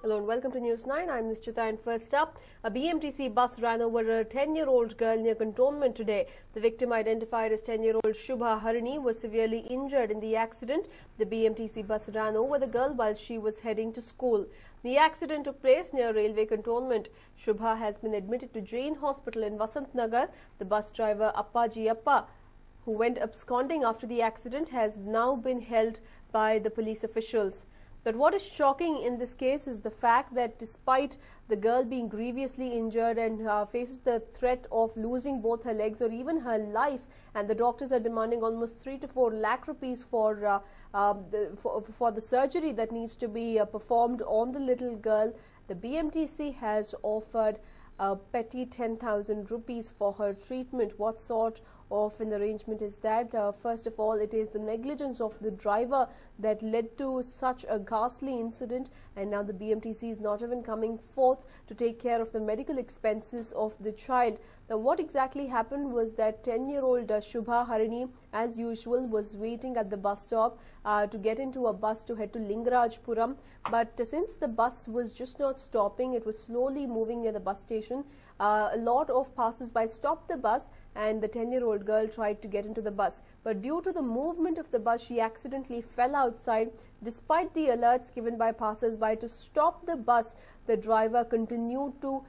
Hello and welcome to News 9. I'm Nishchita, and first up, a BMTC bus ran over a 10-year-old girl near cantonment today. The victim, identified as 10-year-old Shubha Harini, was severely injured in the accident. The BMTC bus ran over the girl while she was heading to school. The accident took place near railway cantonment. Shubha has been admitted to Jain Hospital in Vasant Nagar. The bus driver Appaji Appa, who went absconding after the accident, has now been held by the police officials. But what is shocking in this case is the fact that despite the girl being grievously injured and faces the threat of losing both her legs or even her life, and the doctors are demanding almost 3 to 4 lakh rupees for the surgery that needs to be performed on the little girl, the BMTC has offered a petty 10,000 rupees for her treatment. What sort of an arrangement is that? First of all, it is the negligence of the driver that led to such a ghastly incident, and now the BMTC is not even coming forth to take care of the medical expenses of the child. Now, what exactly happened was that 10-year-old Shubha Harini, as usual, was waiting at the bus stop to get into a bus to head to Lingarajpuram. But since the bus was just not stopping, it was slowly moving near the bus station. A lot of passers-by stopped the bus, and the 10-year-old girl tried to get into the bus. But due to the movement of the bus, she accidentally fell outside. Despite the alerts given by passers-by to stop the bus, the driver continued to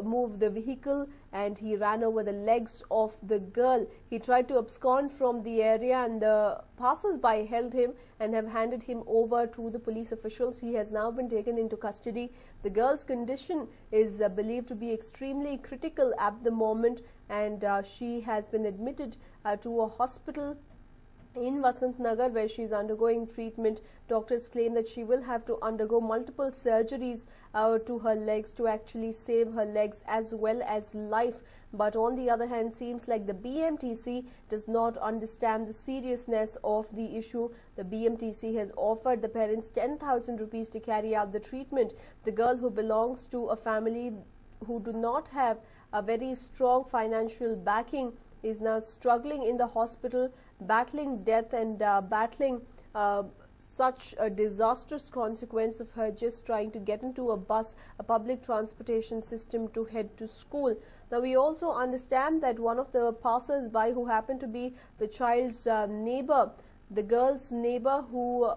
move the vehicle, and he ran over the legs of the girl. He tried to abscond from the area, and the passers-by held him and have handed him over to the police officials. He has now been taken into custody. The girl's condition is believed to be extremely critical at the moment, and she has been admitted to a hospital in Vasant Nagar, where she is undergoing treatment. Doctors claim that she will have to undergo multiple surgeries to her legs to actually save her legs as well as life. But on the other hand, seems like the BMTC does not understand the seriousness of the issue. The BMTC has offered the parents 10,000 rupees to carry out the treatment. The girl, who belongs to a family who do not have a very strong financial backing, is now struggling in the hospital, battling death and battling such a disastrous consequence of her just trying to get into a bus, a public transportation system, to head to school. Now, we also understand that one of the passers-by, who happened to be the child's neighbor, the girl's neighbor, who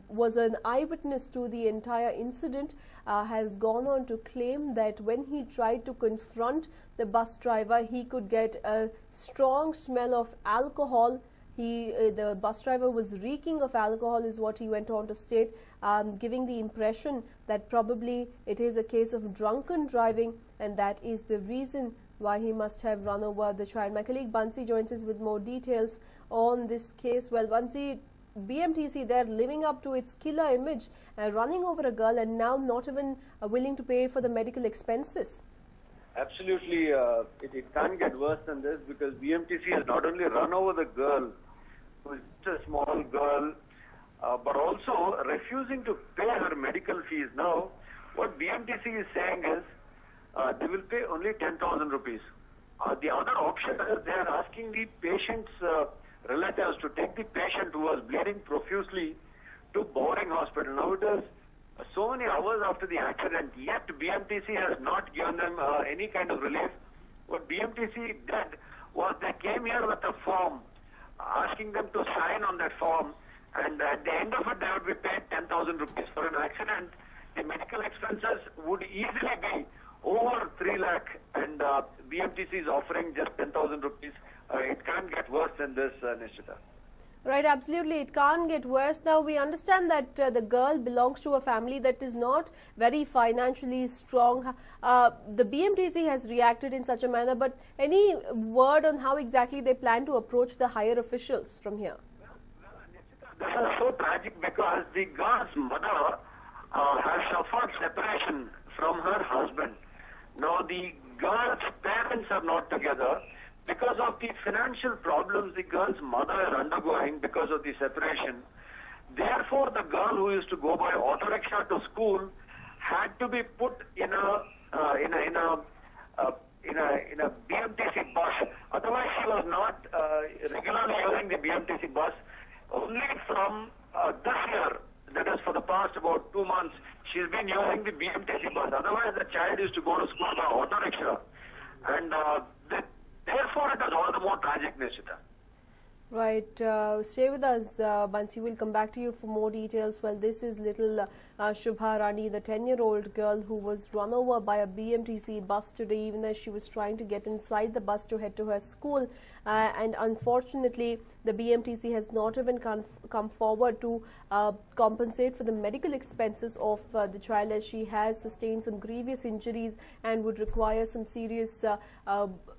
was an eyewitness to the entire incident, has gone on to claim that when he tried to confront the bus driver, he could get a strong smell of alcohol. The bus driver was reeking of alcohol, is what he went on to state, giving the impression that probably it is a case of drunken driving, and that is the reason why he must have run over the child. My colleague Bansi joins us with more details on this case. Well, Bansi, BMTC, they're living up to its killer image, running over a girl, and now not even willing to pay for the medical expenses. Absolutely, it can't get worse than this, because BMTC has not only run over the girl, who is just a small girl, but also refusing to pay her medical fees. Now, what BMTC is saying is they will pay only 10,000 rupees. The other option is they are asking the patient's relatives to take the patient, who was bleeding profusely, to Boring Hospital. Now, it is so many hours after the accident, yet BMTC has not given them any kind of relief. What BMTC did was they came here with a form, asking them to sign on that form, and at the end of it, they would be paid 10,000 rupees. For an accident, the medical expenses would easily be over 3 lakh, and BMTC is offering just 10,000 rupees. It can't get worse than this, Nishchita. Right, absolutely. It can't get worse. Now, we understand that the girl belongs to a family that is not very financially strong. The BMTC has reacted in such a manner, but any word on how exactly they plan to approach the higher officials from here? This is so tragic, because the girl's mother has suffered separation from her husband. Now, the girl's parents are not together. Because of the financial problems the girl's mother is undergoing because of the separation, therefore the girl, who used to go by auto rickshaw to school, had to be put in a BMTC bus. Otherwise, she was not regularly using the BMTC bus. Only from this year, that is for the past about 2 months, she's been using the BMTC bus. Otherwise, the child used to go to school by auto rickshaw. And therefore, it is all the more tragic, Nishita. Right. Stay with us, Bansi. We'll come back to you for more details. Well, this is little Shubha Rani, the 10-year-old girl who was run over by a BMTC bus today, even as she was trying to get inside the bus to head to her school. And unfortunately, the BMTC has not even come forward to compensate for the medical expenses of the child, as she has sustained some grievous injuries and would require some serious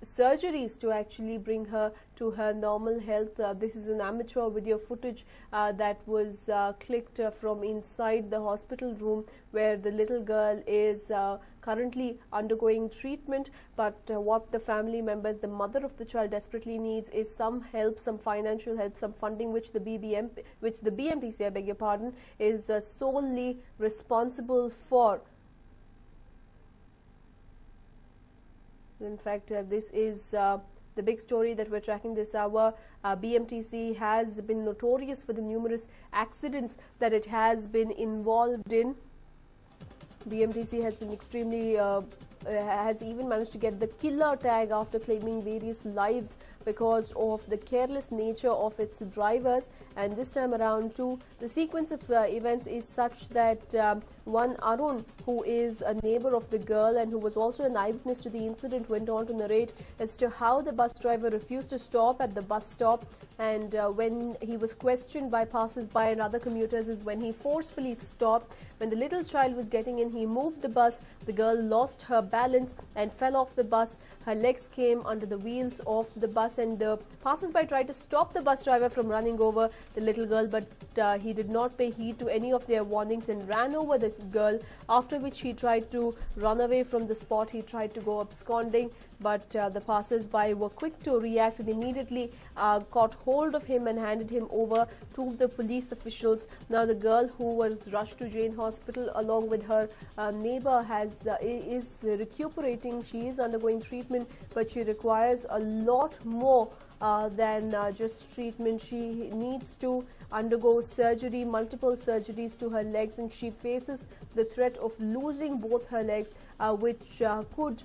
surgeries to actually bring her to her normal health. This is an amateur video footage that was clicked from inside the hospital room where the little girl is currently undergoing treatment. But what the family members, the mother of the child, desperately needs is some help, some financial help, some funding, which the BMTC, I beg your pardon, is solely responsible for. In fact, this is the big story that we're tracking this hour. BMTC has been notorious for the numerous accidents that it has been involved in. BMTC has been extremely has even managed to get the killer tag after claiming various lives because of the careless nature of its drivers. And this time around too, the sequence of events is such that one Arun, who is a neighbor of the girl and who was also an eyewitness to the incident, went on to narrate as to how the bus driver refused to stop at the bus stop, and when he was questioned by passers-by and other commuters is when he forcefully stopped. When the little child was getting in, he moved the bus. The girl lost her balance and fell off the bus. Her legs came under the wheels of the bus, and the passers-by tried to stop the bus driver from running over the little girl, but he did not pay heed to any of their warnings and ran over the girl, after which he tried to run away from the spot. He tried to go absconding, but the passers-by were quick to react and immediately caught hold of him and handed him over to the police officials. Now the girl, who was rushed to Jain Hospital along with her neighbor, is recuperating. She is undergoing treatment, but she requires a lot more than just treatment. She needs to undergo surgery, multiple surgeries to her legs, and she faces the threat of losing both her legs, which could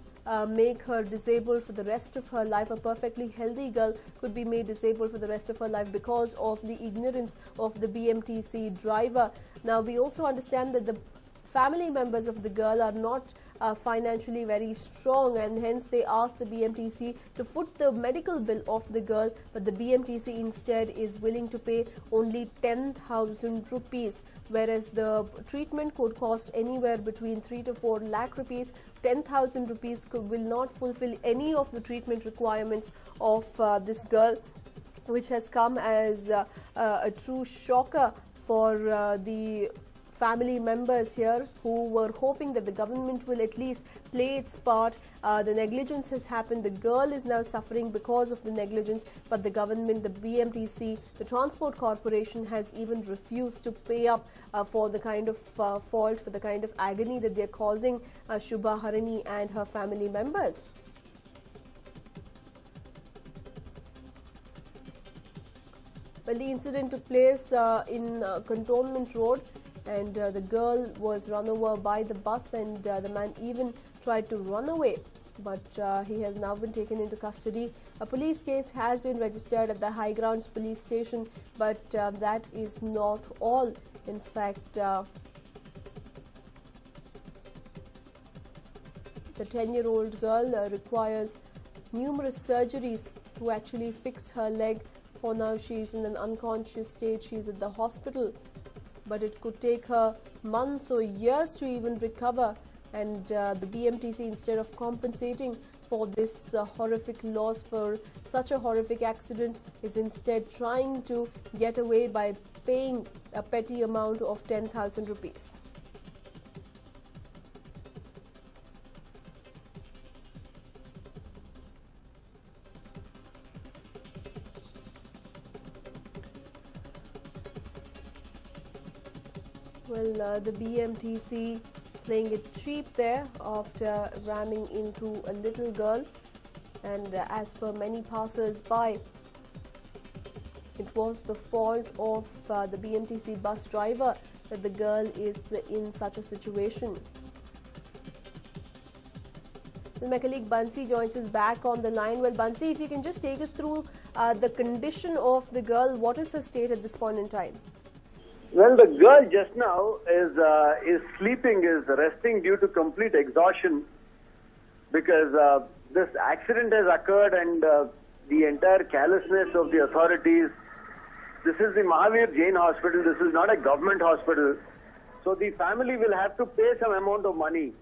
make her disabled for the rest of her life. A perfectly healthy girl could be made disabled for the rest of her life because of the ignorance of the BMTC driver. Now, we also understand that the family members of the girl are not financially very strong, and hence they asked the BMTC to foot the medical bill of the girl, but the BMTC instead is willing to pay only 10,000 rupees, whereas the treatment could cost anywhere between 3 to 4 lakh rupees. 10,000 rupees will not fulfill any of the treatment requirements of this girl, which has come as a true shocker for the family members here, who were hoping that the government will at least play its part. The negligence has happened. The girl is now suffering because of the negligence, but the government, the BMTC, the Transport Corporation, has even refused to pay up for the kind of fault, for the kind of agony that they're causing Shubha Harini and her family members. Well, the incident took place in Cantonment Road, and the girl was run over by the bus, and the man even tried to run away, but he has now been taken into custody. A police case has been registered at the High Grounds police station, but that is not all. In fact, the 10-year-old girl requires numerous surgeries to actually fix her leg. For now, she is in an unconscious state. She is at the hospital, but it could take her months or years to even recover, and the BMTC, instead of compensating for this horrific loss, for such a horrific accident, is instead trying to get away by paying a petty amount of 10,000 rupees. Well, the BMTC playing it cheap there after ramming into a little girl, and as per many passers-by, it was the fault of the BMTC bus driver that the girl is in such a situation. Well, my colleague Bansi joins us back on the line. Well, Bansi, if you can just take us through the condition of the girl, what is her state at this point in time? Well, the girl just now is sleeping, is resting due to complete exhaustion because this accident has occurred and the entire carelessness of the authorities. This is the Mahavir Jain Hospital. This is not a government hospital. So the family will have to pay some amount of money.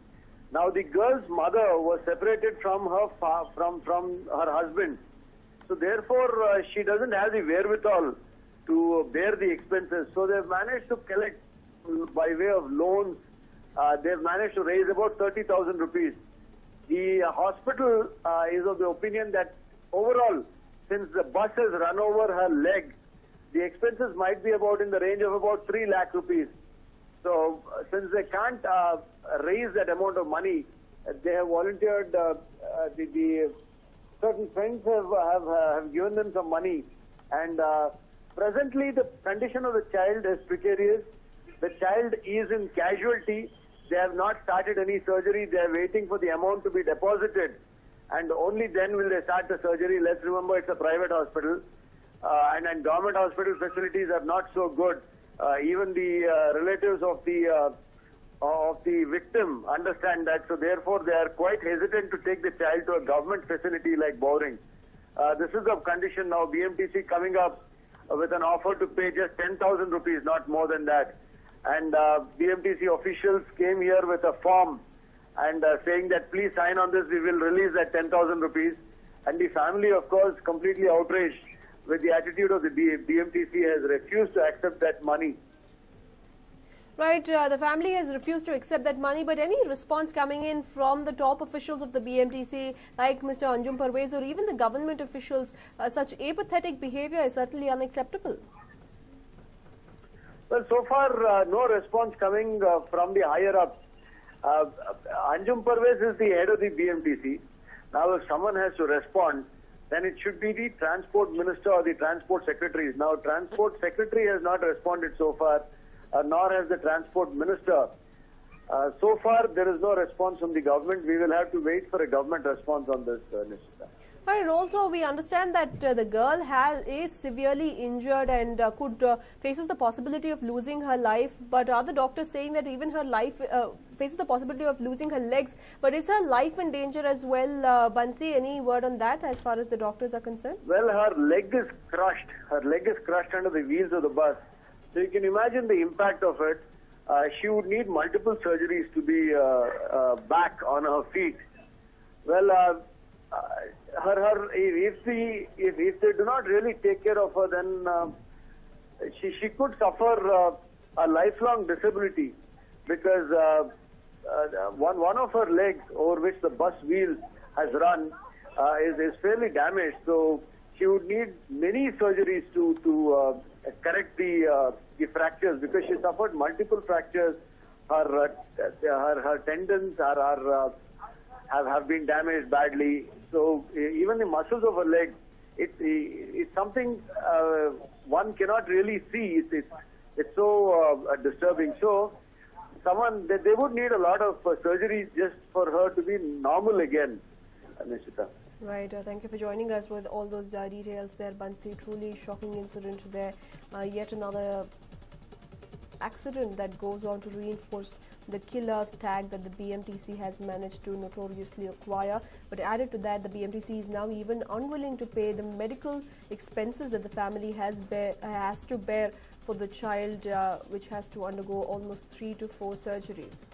Now the girl's mother was separated from her husband. So therefore she doesn't have the wherewithal to bear the expenses. So they've managed to collect by way of loans. They've managed to raise about 30,000 rupees. The hospital is of the opinion that overall, since the bus has run over her leg, the expenses might be about in the range of about 3 lakh rupees. So since they can't raise that amount of money, they have volunteered, certain friends have given them some money. And presently the condition of the child is precarious. The child is in casualty. They have not started any surgery. They are waiting for the amount to be deposited. And only then will they start the surgery. Let's remember it's a private hospital. And government hospital facilities are not so good. Even the relatives of the victim understand that. So therefore they are quite hesitant to take the child to a government facility like Bowring. This is the condition now. BMTC coming up with an offer to pay just 10,000 rupees, not more than that. And BMTC officials came here with a form and saying that please sign on this, we will release that 10,000 rupees. And the family, of course, completely outraged with the attitude of the BMTC, has refused to accept that money. Right, the family has refused to accept that money, but any response coming in from the top officials of the BMTC, like Mr. Anjum Parvez or even the government officials, such apathetic behavior is certainly unacceptable. Well, so far, no response coming from the higher-ups. Anjum Parvez is the head of the BMTC. Now, if someone has to respond, then it should be the Transport Minister or the Transport Secretaries. Now, Transport Secretary has not responded so far, nor has the Transport Minister. So far, there is no response from the government. We will have to wait for a government response on this, Nishita. Right. Also, we understand that the girl is severely injured and faces the possibility of losing her life. But are the doctors saying that even her life faces the possibility of losing her legs? But is her life in danger as well, Bansi? Any word on that as far as the doctors are concerned? Well, her leg is crushed. Her leg is crushed under the wheels of the bus. So you can imagine the impact of it. She would need multiple surgeries to be back on her feet. Well, if they do not really take care of her, then she could suffer a lifelong disability because one of her legs over which the bus wheel has run is fairly damaged. So she would need many surgeries to correct the fractures because she suffered multiple fractures. Her tendons have been damaged badly. So even the muscles of her leg, it's something one cannot really see. It's so disturbing. So they would need a lot of surgeries just for her to be normal again, Nishita. Right. Thank you for joining us with all those details there, Bansi. Truly shocking incident there. Yet another accident that goes on to reinforce the killer tag that the BMTC has managed to notoriously acquire. But added to that, the BMTC is now even unwilling to pay the medical expenses that the family has to bear for the child, which has to undergo almost 3 to 4 surgeries.